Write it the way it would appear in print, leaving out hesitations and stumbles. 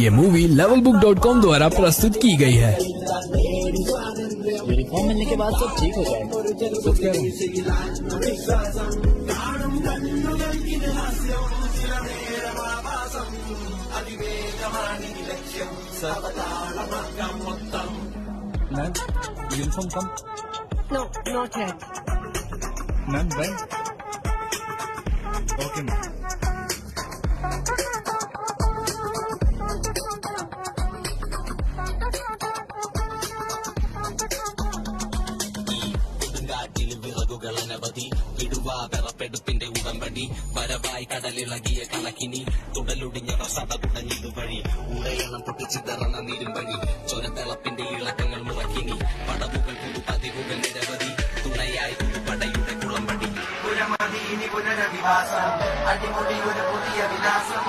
ये movie levelbook.com द्वारा प्रस्तुत की गई है। यूनिफॉर्म मिलने के बाद सब ठीक हो जाएगा। Ma'am uniform come. No, not yet. Ma'am when okay ma'am. വിറകുകളനവധി വിടുവാതറപ്പെടുപ്പിന്റെ ഉടമ്പടി വരവായി കടലിളകിയ കണക്കിനി തുടലൊടിഞ്ഞ പ്രസത കുടഞ്ഞിതു വഴി ഉടയണം പൊട്ടിച്ചിതറണ നിരുമ്പടി ചൊരത്തിളപ്പിന്റെ ഇളക്കങ്ങൾ മുറക്കിനി പടവുകൾ പുതുപതിവുകൾ നിരവധി തുണയായി പുതുപടയുടെ കുളമ്പടി പുനരധിവാസം അടിമുടി ഒരു പുതിയ വിലാസം